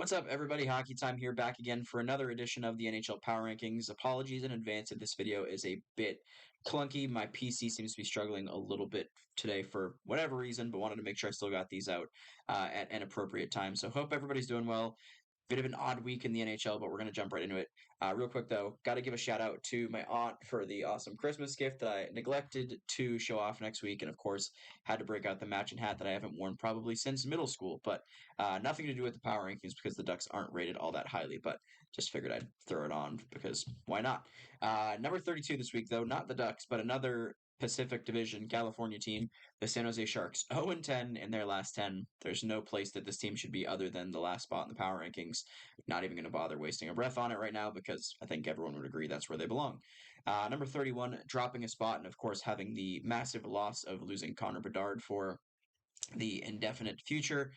What's up, everybody? Hockey Time here, back again for another edition of the NHL Power Rankings. Apologies in advance if this video is a bit clunky. My PC seems to be struggling a little bit today for whatever reason, but wanted to make sure I still got these out at an appropriate time. So hope everybody's doing well. Bit of an odd week in the NHL, but we're going to jump right into it. Real quick, though, got to give a shout out to my aunt for the awesome Christmas gift that I neglected to show off next week. And of course, had to break out the matching hat that I haven't worn probably since middle school. But nothing to do with the power rankings because the Ducks aren't rated all that highly. But just figured I'd throw it on because why not? Number 32 this week, though, not the Ducks, but another Pacific Division California team, the San Jose Sharks, 0-10 in their last 10. There's no place that this team should be other than the last spot in the power rankings. Not even going to bother wasting a breath on it right now because I think everyone would agree that's where they belong. Number 31, dropping a spot, and of course having the massive loss of losing Connor Bedard for the indefinite future.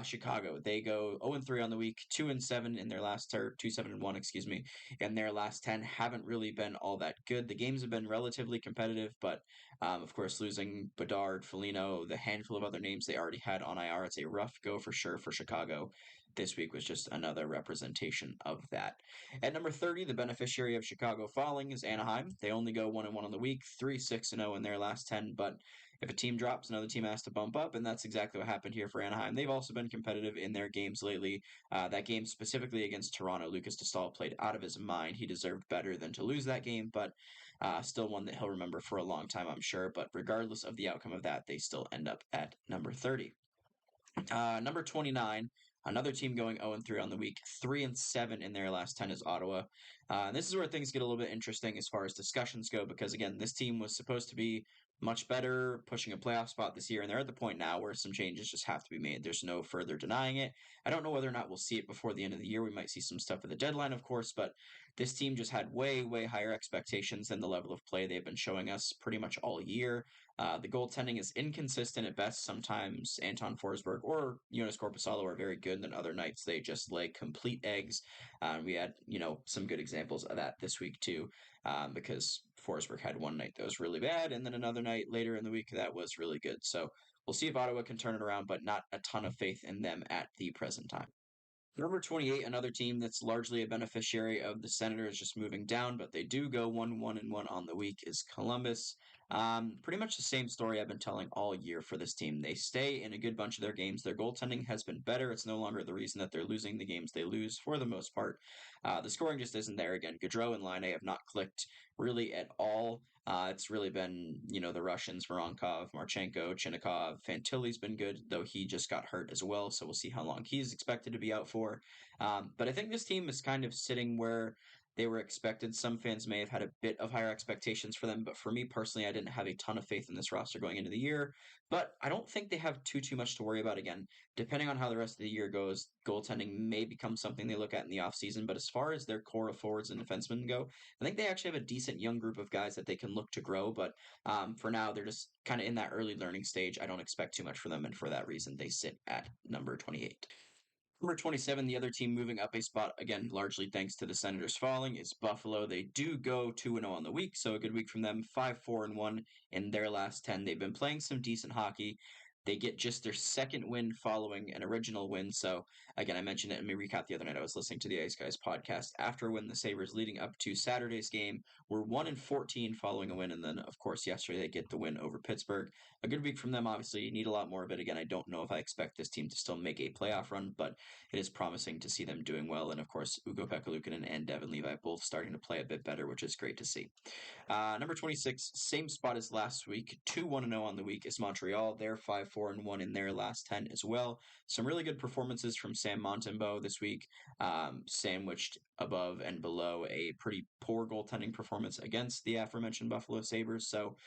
Chicago, they go 0-3 on the week, 2-7 in their last 2-7-1, excuse me, in their last 10. Haven't really been all that good. The games have been relatively competitive, but of course, losing Bedard, Foligno, the handful of other names they already had on IR, it's a rough go for sure for Chicago. This week was just another representation of that. At number 30, the beneficiary of Chicago falling is Anaheim. They only go 1-1 on the week, 3-6-0 in their last 10, but if a team drops, another team has to bump up, and that's exactly what happened here for Anaheim. They've also been competitive in their games lately. That game specifically against Toronto, Lucas Dostal played out of his mind. He deserved better than to lose that game, but still one that he'll remember for a long time, I'm sure. But regardless of the outcome of that, they still end up at number 30. Number 29, another team going 0-3 on the week, 3-7 in their last 10 is Ottawa. And this is where things get a little bit interesting as far as discussions go, because again, this team was supposed to be much better, pushing a playoff spot this year, and they're at the point now where some changes just have to be made. There's no further denying it. I don't know whether or not we'll see it before the end of the year. We might see some stuff at the deadline, of course, but this team just had way, way higher expectations than the level of play they've been showing us pretty much all year. The goaltending is inconsistent at best. Sometimes Anton Forsberg or Jonas Korpisalo are very good, and then other nights they just lay complete eggs. We had, some good examples of that this week too, because Forsberg had one night that was really bad, and then another night later in the week that was really good. So we'll see if Ottawa can turn it around, but not a ton of faith in them at the present time. Number 28, another team that's largely a beneficiary of the Senators just moving down, but they do go 1-1-1 on the week, is Columbus. Pretty much the same story I've been telling all year for this team. They stay in a good bunch of their games. Their goaltending has been better. It's no longer the reason that they're losing the games they lose for the most part. The scoring just isn't there again. Gaudreau and Laine have not clicked really at all. It's really been, the Russians, Voronkov, Marchenko, Chinnikov. Fantilli's been good, though he just got hurt as well, so we'll see how long he's expected to be out for. But I think this team is kind of sitting where they were expected. Some fans may have had a bit of higher expectations for them, but for me personally, I didn't have a ton of faith in this roster going into the year. But I don't think they have too much to worry about again. Depending on how the rest of the year goes, goaltending may become something they look at in the offseason. But as far as their core of forwards and defensemen go, I think they actually have a decent young group of guys that they can look to grow. But for now, they're just kind of in that early learning stage. I don't expect too much from them, and for that reason, they sit at number 28. Number 27, the other team moving up a spot, again, largely thanks to the Senators falling, is Buffalo. They do go 2-0 on the week, so a good week from them, 5-4-1 in their last 10. They've been playing some decent hockey. They get just their second win following an original win. So, again, I mentioned it in my recap the other night. I was listening to the Ice Guys podcast after a win. The Sabres leading up to Saturday's game were 1-14 following a win. And then, of course, yesterday they get the win over Pittsburgh. A good week from them, obviously. You need a lot more of it. Again, I don't know if I expect this team to still make a playoff run, but it is promising to see them doing well. And, of course, Ugo Pekka-Luukkonen and Devin Levi both starting to play a bit better, which is great to see. Number 26, same spot as last week, 2-1-0 on the week is Montreal. They're 5-4-1 in their last 10 as well. Some really good performances from Sam Montembeault this week, sandwiched above and below a pretty poor goaltending performance against the aforementioned Buffalo Sabres. So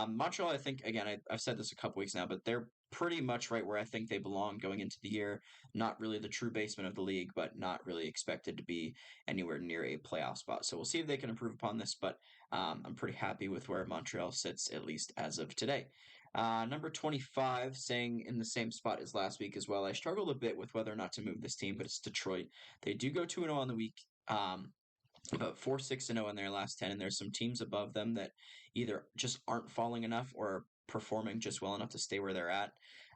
Montreal, I think, again, I've said this a couple weeks now, but they're pretty much right where I think they belong going into the year. Not really the true basement of the league, but not really expected to be anywhere near a playoff spot. So we'll see if they can improve upon this, but I'm pretty happy with where Montreal sits, at least as of today. Number 25, staying in the same spot as last week as well. I struggled a bit with whether or not to move this team, but it's Detroit. They do go 2-0 on the week. About 4-6-0 in their last 10, and there's some teams above them that either just aren't falling enough or performing just well enough to stay where they're at,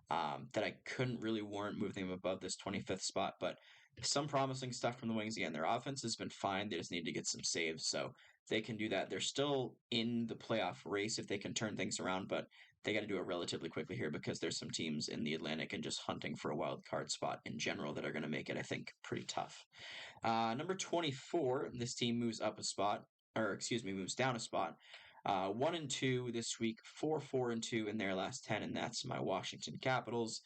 that I couldn't really warrant moving them above this 25th spot. But Some promising stuff from the Wings again. Their offense has been fine. They just need to get some saves, so they can do that. They're still in the playoff race if they can turn things around, but they got to do it relatively quickly here because there's some teams in the Atlantic and just hunting for a wild card spot in general that are going to make it, I think, pretty tough. Number 24, this team moves up a spot, or excuse me, moves down a spot. 1-2 this week, 4-4-2 in their last 10, and that's my Washington Capitals.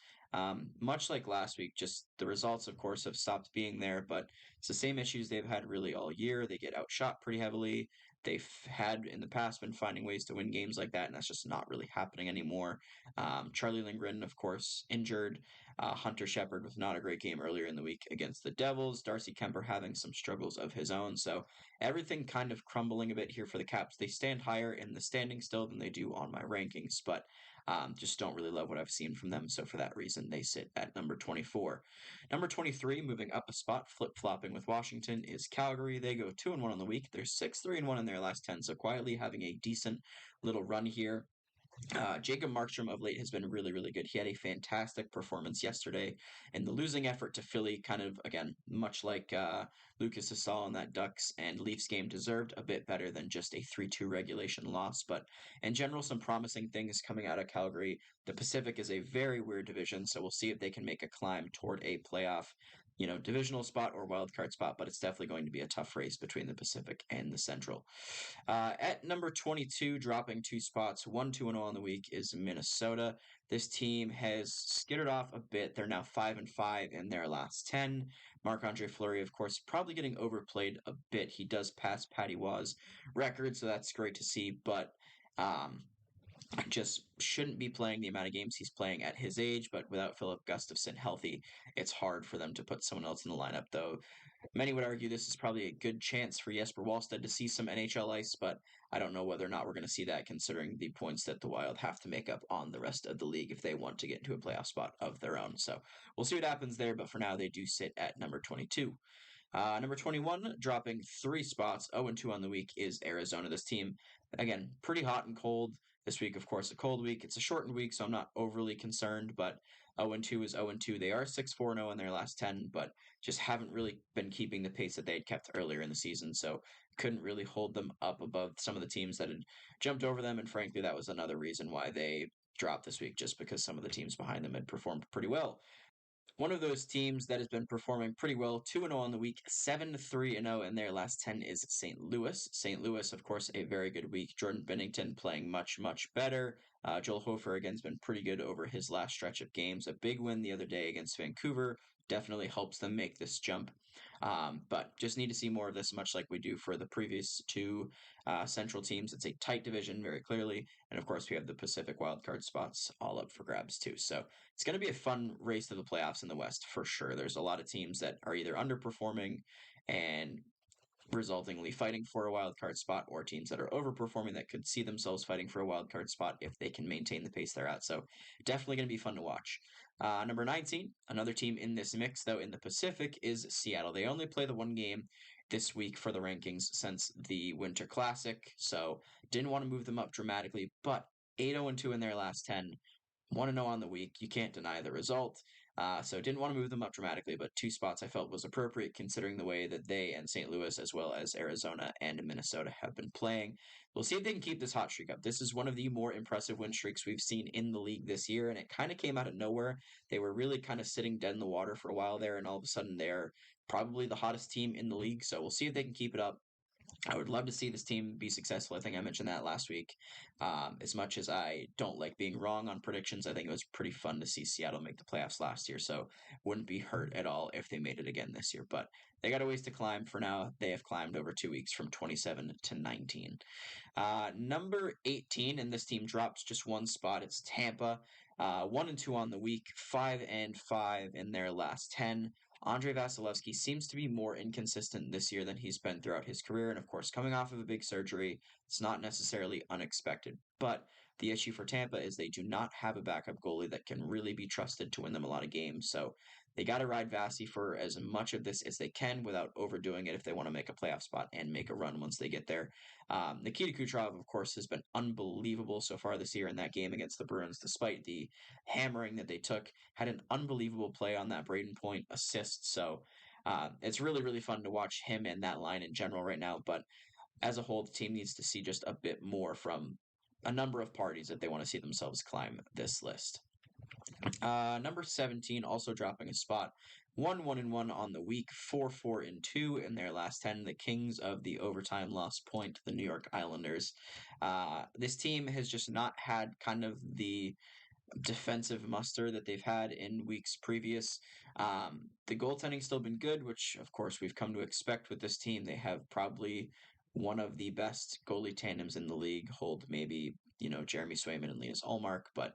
Much like last week, just the results, of course, have stopped being there, but it's the same issues they've had really all year. They get outshot pretty heavily. They've had in the past been finding ways to win games like that, and that's just not really happening anymore. Charlie Lindgren, of course, injured. Hunter Shepard with not a great game earlier in the week against the Devils. Darcy Kemper having some struggles of his own. So everything kind of crumbling a bit here for the Caps. They stand higher in the standing still than they do on my rankings, but just don't really love what I've seen from them. So for that reason, they sit at number 24. Number 23, moving up a spot, flip flopping with Washington, is Calgary. They go 2-1 on the week. They're 6-3-1 in their last 10. So quietly having a decent little run here. Jacob Markstrom of late has been really, really good. He had a fantastic performance yesterday, and the losing effort to Philly, kind of again, much like Lucas Hasal in that Ducks and Leafs game, deserved a bit better than just a 3-2 regulation loss. But in general, some promising things coming out of Calgary. The Pacific is a very weird division, so we'll see if they can make a climb toward a playoff, divisional spot or wild card spot. But it's definitely going to be a tough race between the Pacific and the Central. At number 22, dropping 2 spots, 1-2-0 on the week, is Minnesota. This team has skittered off a bit. They're now 5-5 in their last 10. Marc-Andre Fleury, of course, probably getting overplayed a bit. He does pass Patty Waugh's record, so that's great to see, but just shouldn't be playing the amount of games he's playing at his age. But without Philip Gustafsson healthy, it's hard for them to put someone else in the lineup, though. Many would argue this is probably a good chance for Jesper Wallstedt to see some NHL ice, but I don't know whether or not we're going to see that considering the points that the Wild have to make up on the rest of the league if they want to get into a playoff spot of their own. So we'll see what happens there, but for now they do sit at number 22. Number 21, dropping 3 spots, 0-2 on the week, is Arizona. This team, again, pretty hot and cold. This week, of course, a cold week. It's a shortened week, so I'm not overly concerned, but 0-2 is 0-2. They are 6-4-0 in their last 10, but just haven't really been keeping the pace that they had kept earlier in the season, so couldn't really hold them up above some of the teams that had jumped over them, and frankly, that was another reason why they dropped this week, just because some of the teams behind them had performed pretty well. One of those teams that has been performing pretty well, 2-0 on the week, 7-3-0 in their last 10 is St. Louis. St. Louis, of course, a very good week. Jordan Binnington playing much, much better. Joel Hofer, again, has been pretty good over his last stretch of games. A big win the other day against Vancouver definitely helps them make this jump. But just need to see more of this, much like we do for the previous two Central teams. It's a tight division, very clearly. And of course, we have the Pacific wildcard spots all up for grabs, too. So it's going to be a fun race to the playoffs in the West for sure. There's a lot of teams that are either underperforming and resultingly fighting for a wild card spot, or teams that are overperforming that could see themselves fighting for a wild card spot if they can maintain the pace they're at. So definitely going to be fun to watch. Number 19, another team in this mix, though, in the Pacific is Seattle. They only play the one game this week for the rankings since the Winter Classic, so didn't want to move them up dramatically, but 8-0-2 in their last 10. 1-0 on the week. You can't deny the result. So didn't want to move them up dramatically, but 2 spots I felt was appropriate considering the way that they and St. Louis, as well as Arizona and Minnesota, have been playing. We'll see if they can keep this hot streak up. This is one of the more impressive win streaks we've seen in the league this year, and it kind of came out of nowhere. They were really kind of sitting dead in the water for a while there, and all of a sudden they're probably the hottest team in the league. So we'll see if they can keep it up. I would love to see this team be successful. I think I mentioned that last week. As much as I don't like being wrong on predictions, I think it was pretty fun to see Seattle make the playoffs last year. So wouldn't be hurt at all if they made it again this year. But they got a ways to climb. For now, they have climbed over 2 weeks from 27 to 19. Number 18, and this team drops just 1 spot. It's Tampa. 1-2 on the week, 5-5 in their last 10. Andrei Vasilevsky seems to be more inconsistent this year than he's been throughout his career. And of course, coming off of a big surgery, it's not necessarily unexpected. But the issue for Tampa is they do not have a backup goalie that can really be trusted to win them a lot of games. So they got to ride Vasi for as much of this as they can without overdoing it if they want to make a playoff spot and make a run once they get there. Nikita Kucherov, of course, has been unbelievable so far this year in that game against the Bruins, despite the hammering that they took. Had an unbelievable play on that Braden Point assist. So It's really, really fun to watch him and that line in general right now. But as a whole, the team needs to see just a bit more from a number of parties that they want to see themselves climb this list. Number 17 also dropping a spot. 1-1-1 on the week, 4-4-2 in their last 10. The Kings of the overtime lost point, the New York Islanders. This team has just not had kind of the defensive muster that they've had in weeks previous. The goaltending's still been good, which of course we've come to expect with this team. They have probably one of the best goalie tandems in the league. Hold maybe Jeremy Swayman and Linus Ullmark, but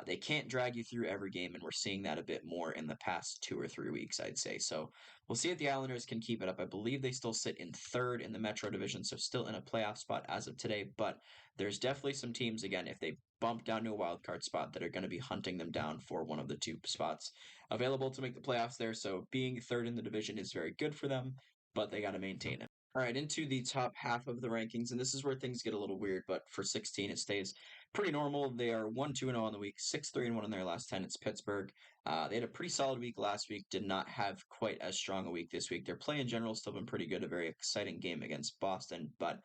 they can't drag you through every game, and we're seeing that a bit more in the past 2 or 3 weeks, I'd say. So we'll see if the Islanders can keep it up. I believe they still sit in third in the Metro Division, so still in a playoff spot as of today. But there's definitely some teams, again, if they bump down to a wild card spot, that are going to be hunting them down for one of the two spots available to make the playoffs there. So being third in the division is very good for them, but they got to maintain it. All right, into the top half of the rankings, and this is where things get a little weird, but for 16, it stays pretty normal. They are 1-2-0 on the week, 6-3-1 in their last 10. It's Pittsburgh. They had a pretty solid week last week, did not have quite as strong a week this week. Their play in general has still been pretty good, a very exciting game against Boston, but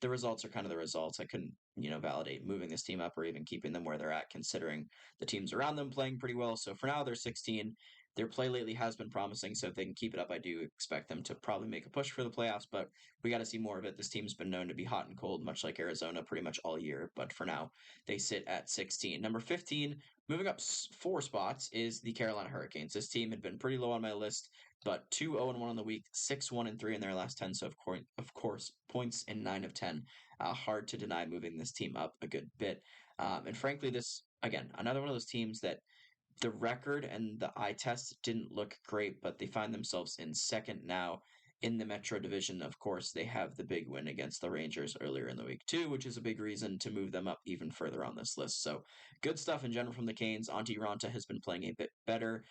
the results are kind of the results. I couldn't, validate moving this team up or even keeping them where they're at, considering the teams around them playing pretty well. So for now, they're 16. Their play lately has been promising, so if they can keep it up, I do expect them to probably make a push for the playoffs, but we got to see more of it. This team's been known to be hot and cold, much like Arizona, pretty much all year, but for now, they sit at 16. Number 15, moving up 4 spots, is the Carolina Hurricanes. This team had been pretty low on my list, but 2-0-1 on the week, 6-1-3 in their last 10, so of course, points in 9 of 10. Hard to deny moving this team up a good bit. And frankly, this, again, another one of those teams that the record and the eye test didn't look great, but they find themselves in second now in the Metro Division. Of course, they have the big win against the Rangers earlier in the week too, which is a big reason to move them up even further on this list. So good stuff in general from the Canes. Antti Ranta has been playing a bit better.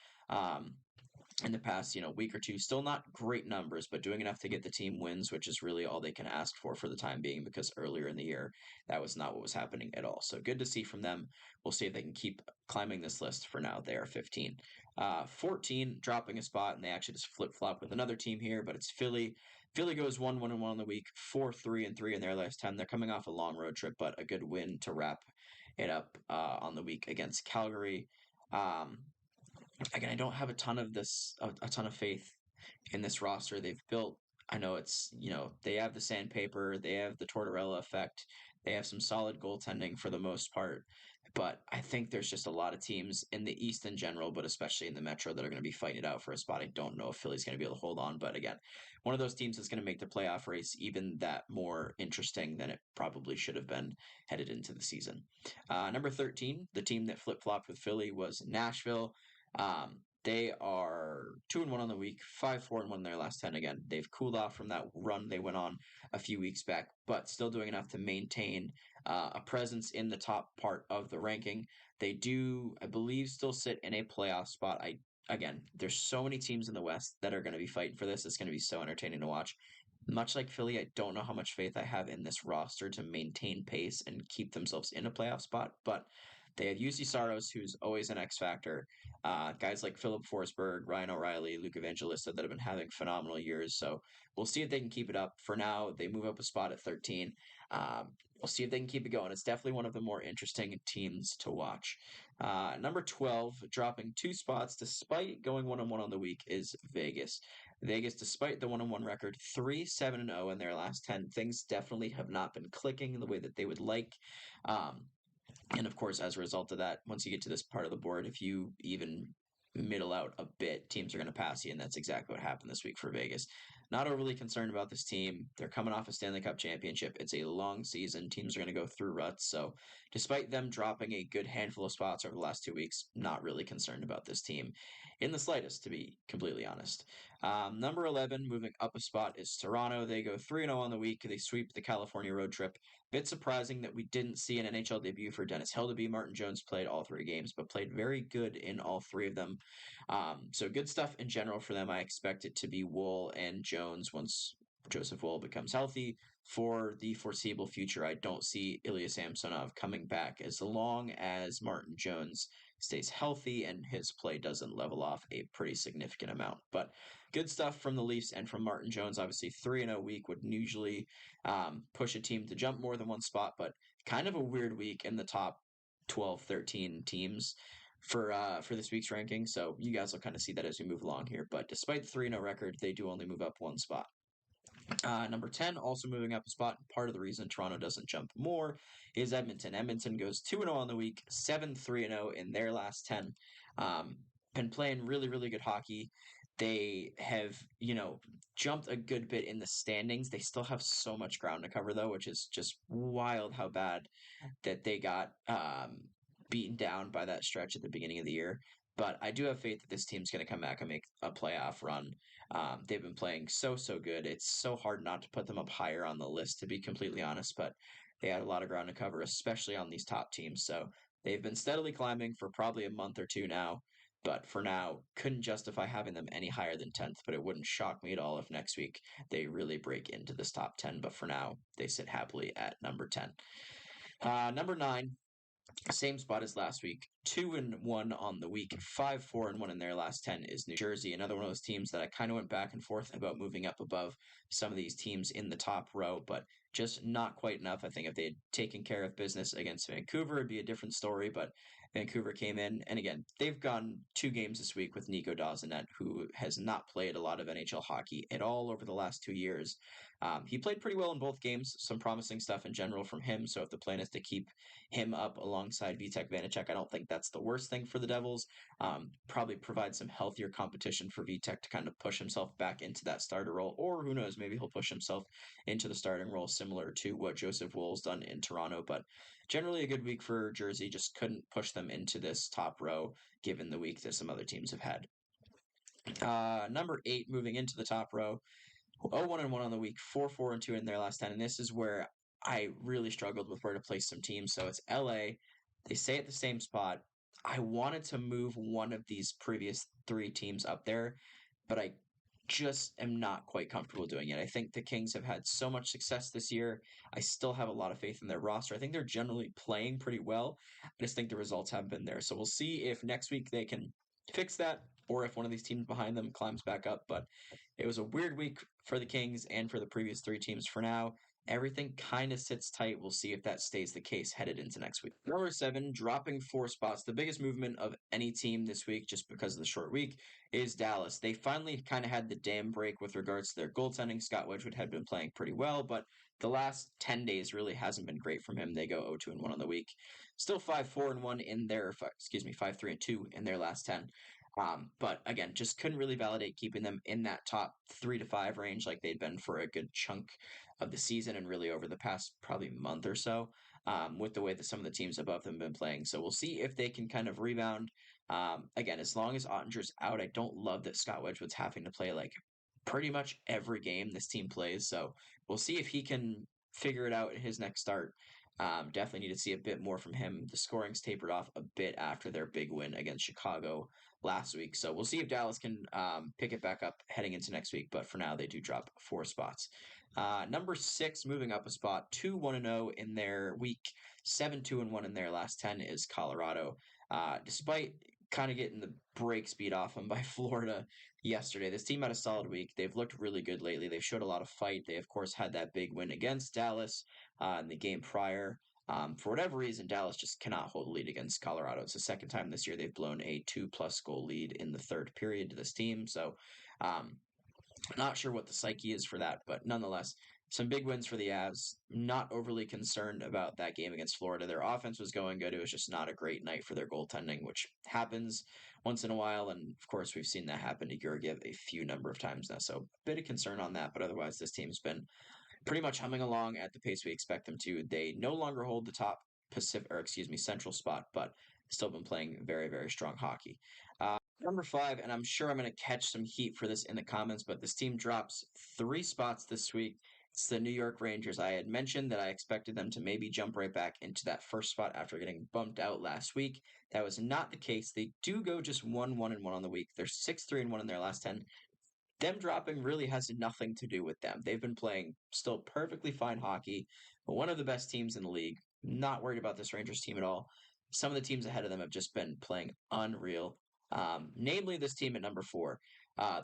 In the past, week or two. Still not great numbers, but doing enough to get the team wins, which is really all they can ask for the time being, because earlier in the year, that was not what was happening at all. So good to see from them. We'll see if they can keep climbing this list. For now, they are 15. 14, dropping a spot, and they actually just flip-flop with another team here, but it's Philly. Philly goes 1-1-1 on the week, 4-3-3 in their last 10. They're coming off a long road trip, but a good win to wrap it up on the week against Calgary. Again, I don't have a ton of faith in this roster they've built. I know it's, they have the sandpaper, they have the Tortorella effect, they have some solid goaltending for the most part. But I think there's just a lot of teams in the East in general, but especially in the Metro, that are going to be fighting it out for a spot. I don't know if Philly's going to be able to hold on, but again, one of those teams that's going to make the playoff race even that more interesting than it probably should have been headed into the season. Number 13, the team that flip-flopped with Philly, was Nashville. They are 2-1 on the week, 5-4-1 in their last 10. Again, they've cooled off from that run they went on a few weeks back, but still doing enough to maintain a presence in the top part of the ranking. They do, I believe, still sit in a playoff spot. Again, there's so many teams in the West that are going to be fighting for this. It's going to be so entertaining to watch. Much like Philly, I don't know how much faith I have in this roster to maintain pace and keep themselves in a playoff spot, but they have UC Saros, who's always an X factor. Guys like Philip Forsberg, Ryan O'Reilly, Luke Evangelista that have been having phenomenal years. So we'll see if they can keep it up. For now, they move up a spot at 13. We'll see if they can keep it going. It's definitely one of the more interesting teams to watch. Number 12, dropping 2 spots despite going 1-1 on the week, is Vegas. Vegas, despite the 1-1 record, 3-7-0 in their last 10. Things definitely have not been clicking in the way that they would like. And of course, as a result of that, once you get to this part of the board, if you even middle out a bit, teams are going to pass you, and that's exactly what happened this week for Vegas. Not overly concerned about this team. They're coming off a Stanley Cup championship. It's a long season. Teams are going to go through ruts. So despite them dropping a good handful of spots over the last 2 weeks, not really concerned about this team in the slightest, to be completely honest. Number 11, moving up a spot, is Toronto. They go 3-0 on the week. They sweep the California road trip. Bit surprising that we didn't see an NHL debut for Dennis Hildeby. Martin Jones played all 3 games, but played very good in all 3 of them. So good stuff in general for them. I expect it to be Wool and Jones once Joseph Wool becomes healthy for the foreseeable future. I don't see Ilya Samsonov coming back as long as Martin Jones stays healthy and his play doesn't level off a pretty significant amount. But good stuff from the Leafs and from Martin Jones. Obviously, 3-0 week would usually push a team to jump more than one spot, but kind of a weird week in the top 12, 13 teams for this week's ranking. So you guys will kind of see that as we move along here. But despite the 3-0 record, they do only move up one spot. Number 10, also moving up a spot. Part of the reason Toronto doesn't jump more is Edmonton. Edmonton goes 2-0 on the week, 7-3-0 in their last 10. Been playing really, really good hockey. They have, jumped a good bit in the standings. They still have so much ground to cover, though, which is just wild how bad that they got beaten down by that stretch at the beginning of the year. But I do have faith that this team's going to come back and make a playoff run. They've been playing so good. It's so hard not to put them up higher on the list, to be completely honest. But they had a lot of ground to cover, especially on these top teams. So they've been steadily climbing for probably a month or two now. But for now, couldn't justify having them any higher than 10th. But it wouldn't shock me at all if next week they really break into this top 10. But for now, they sit happily at number 10. Number 9, same spot as last week. 2-1 on the week. 5-4-1 in their last 10 is New Jersey. Another one of those teams that I kind of went back and forth about moving up above some of these teams in the top row, but just not quite enough. I think if they had taken care of business against Vancouver, it'd be a different story, but Vancouver came in, and again, they've gone 2 games this week with Nico Dazanet, who has not played a lot of NHL hockey at all over the last 2 years. He played pretty well in both games, some promising stuff in general from him, so if the plan is to keep him up alongside Vitek Vanacek, I don't think that's the worst thing for the Devils. Probably provide some healthier competition for Vitek to kind of push himself back into that starter role, or who knows, maybe he'll push himself into the starting role similar to what Joseph Wool's done in Toronto, but generally a good week for Jersey, just couldn't push them into this top row given the week that some other teams have had. Number 8, moving into the top row, 0-1-1 on the week, 4-4-2 in their last 10, and this is where I really struggled with where to place some teams. So it's LA. They stay at the same spot. I wanted to move one of these previous 3 teams up there, but I just am not quite comfortable doing it. I think the Kings have had so much success this year. I still have a lot of faith in their roster. I think they're generally playing pretty well. I just think the results haven't been there. So we'll see if next week they can fix that or if one of these teams behind them climbs back up. But it was a weird week for the Kings and for the previous 3 teams. For now, everything kind of sits tight. We'll see if that stays the case headed into next week. Number 7, dropping 4 spots. The biggest movement of any team this week, just because of the short week, is Dallas. They finally kind of had the dam break with regards to their goaltending. Scott Wedgwood had been playing pretty well, but the last 10 days really hasn't been great from him. They go 0-2-1 on the week. Still 5-4-1 in their, 5-3-2 in their last 10. But again, just couldn't really validate keeping them in that top 3 to 5 range like they'd been for a good chunk of the season and really over the past probably month or so, with the way that some of the teams above them have been playing. So we'll see if they can kind of rebound. Again, as long as Ottinger's out, I don't love that Scott Wedgwood's having to play like pretty much every game this team plays. So we'll see if he can figure it out in his next start. Definitely need to see a bit more from him. The scoring's tapered off a bit after their big win against Chicago last week. So we'll see if Dallas can pick it back up heading into next week. But for now, they do drop 4 spots. Number 6, moving up a spot, 2-1-0 in their week, 7-2-1 in their last 10 is Colorado. Despite kind of getting the break speed off them by Florida yesterday, this team had a solid week. They've looked really good lately. They've showed a lot of fight. They, of course, had that big win against Dallas in the game prior. For whatever reason, Dallas just cannot hold a lead against Colorado. It's the second time this year they've blown a 2+ goal lead in the third period to this team. So, not sure what the psyche is for that, but nonetheless, some big wins for the Avs. Not overly concerned about that game against Florida. Their offense was going good. It was just not a great night for their goaltending, which happens once in a while. And of course, we've seen that happen to Georgiev a few number of times now. So a bit of concern on that, but otherwise, this team's been pretty much humming along at the pace we expect them to. They no longer hold the top Central spot, but still been playing very, very strong hockey. Number 5, and I'm sure I'm going to catch some heat for this in the comments, but this team drops 3 spots this week. It's the New York Rangers. I had mentioned that I expected them to maybe jump right back into that first spot after getting bumped out last week. That was not the case. They do go just 1-1-1 on the week. They're 6-3-1 in their last 10. Them dropping really has nothing to do with them. They've been playing still perfectly fine hockey, but one of the best teams in the league. Not worried about this Rangers team at all. some of the teams ahead of them have just been playing unreal. Namely, this team at number 4.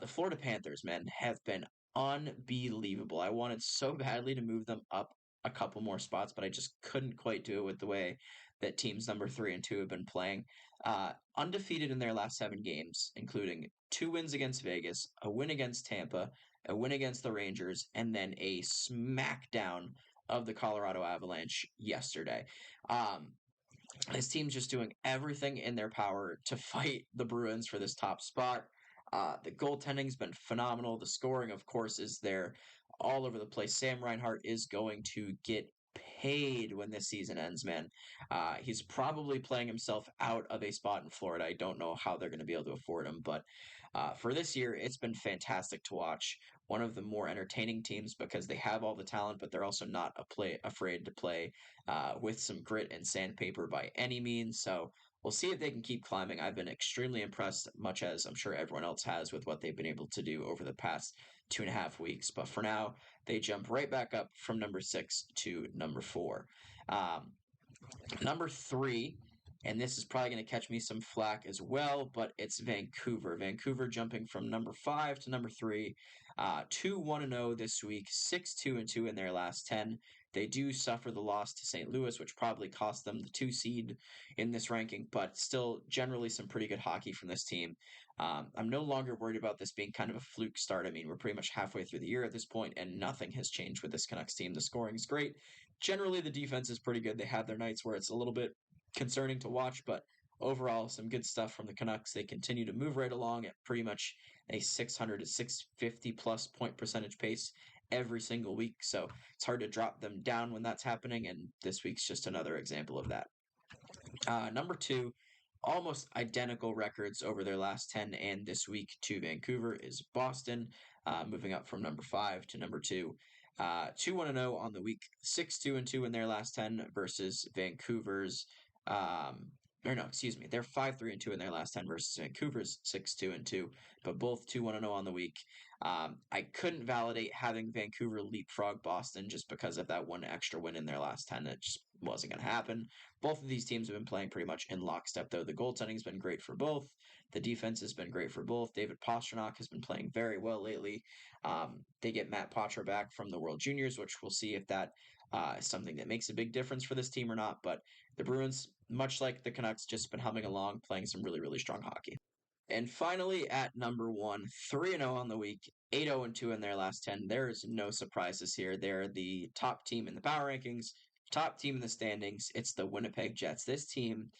The Florida Panthers, man, have been unbelievable. I wanted so badly to move them up a couple more spots, but I just couldn't quite do it with the way that teams number 3 and 2 have been playing. Undefeated in their last 7 games, including 2 wins against Vegas, a win against Tampa, a win against the Rangers, and then a smackdown of the Colorado Avalanche yesterday. This team's just doing everything in their power to fight the Bruins for this top spot. The goaltending's been phenomenal. The scoring, of course, is there all over the place. Sam Reinhart is going to get paid when this season ends, man. He's probably playing himself out of a spot in Florida. I don't know how they're going to be able to afford him, but for this year, it's been fantastic to watch. One of the more entertaining teams because they have all the talent, but they're also not afraid to play with some grit and sandpaper by any means. So we'll see if they can keep climbing. I've been extremely impressed, much as I'm sure everyone else has, with what they've been able to do over the past 2.5 weeks. But for now, they jump right back up from number 6 to number 4. Number 3, and this is probably going to catch me some flack as well, but it's Vancouver. Vancouver jumping from number 5 to number 3, 2-1-0 this week, 6-2-2 in their last 10. They do suffer the loss to St. Louis, which probably cost them the 2 seed in this ranking, but still generally some pretty good hockey from this team. I'm no longer worried about this being kind of a fluke start. I mean, we're pretty much halfway through the year at this point, and nothing has changed with this Canucks team. The scoring is great. Generally, the defense is pretty good. They have their nights where it's a little bit concerning to watch, but overall, some good stuff from the Canucks. They continue to move right along at pretty much a 600 to 650 plus point percentage pace every single week. So it's hard to drop them down when that's happening, and this week's just another example of that. Number 2, almost identical records over their last 10 and this week to Vancouver is Boston, moving up from number 5 to number 2. 2-1-0 on the week, 6-2-2 in their last 10 versus Vancouver's. They're 5-3-2 in their last 10 versus Vancouver's 6-2-2, but both 2-1-0 on the week. I couldn't validate having Vancouver leapfrog Boston just because of that one extra win in their last 10. It just wasn't going to happen. Both of these teams have been playing pretty much in lockstep, though. The goaltending has been great for both. The defense has been great for both. David Pastrnak has been playing very well lately. They get Matt Poitras back from the World Juniors, which we'll see if that is something that makes a big difference for this team or not. But the Bruins, much like the Canucks, just been humming along, playing some really, really strong hockey. And finally, at number 1, 3-0 on the week, 8-0-2 in their last 10. There is no surprises here. They're the top team in the power rankings, top team in the standings. It's the Winnipeg Jets. This team,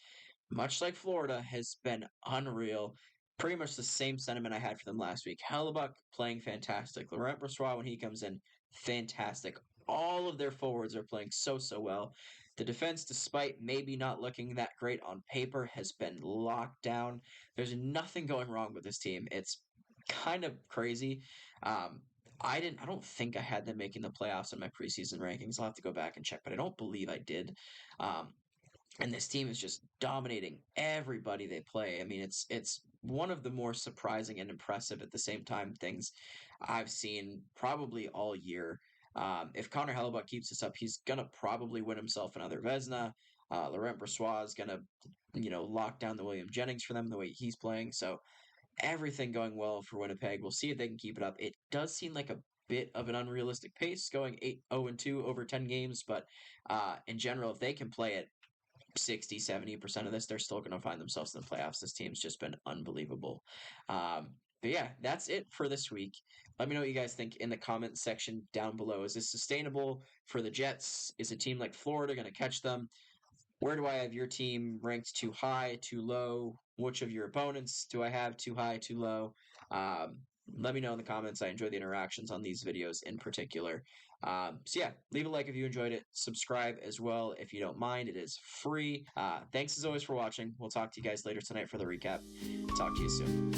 much like Florida, has been unreal. Pretty much the same sentiment I had for them last week. Hellebuyck playing fantastic. Laurent Brossoit, when he comes in, fantastic. All of their forwards are playing so well. The defense, despite maybe not looking that great on paper, has been locked down. There's nothing going wrong with this team. It's kind of crazy. I don't think I had them making the playoffs in my preseason rankings. I'll have to go back and check, but I don't believe I did. And this team is just dominating everybody they play. I mean, it's one of the more surprising and impressive at the same time things I've seen probably all year. If Connor Hellebuyck keeps this up, he's gonna probably win himself another Vezina. Laurent Brossoit is gonna, lock down the William Jennings for them the way he's playing. So everything going well for Winnipeg. We'll see if they can keep it up. It does seem like a bit of an unrealistic pace going 8-0-2 over 10 games, but in general, if they can play it 60-70% of this, they're still going to find themselves in the playoffs. This team's just been unbelievable. But yeah, that's it for this week. Let me know what you guys think in the comments section down below. Is this sustainable for the Jets? Is a team like Florida going to catch them? Where do I have your team ranked too high, too low? Which of your opponents do I have too high, too low? Let me know in the comments. I enjoy the interactions on these videos in particular. So yeah, leave a like if you enjoyed it. Subscribe as well if you don't mind. It is free. Thanks as always for watching. We'll talk to you guys later tonight for the recap. Talk to you soon.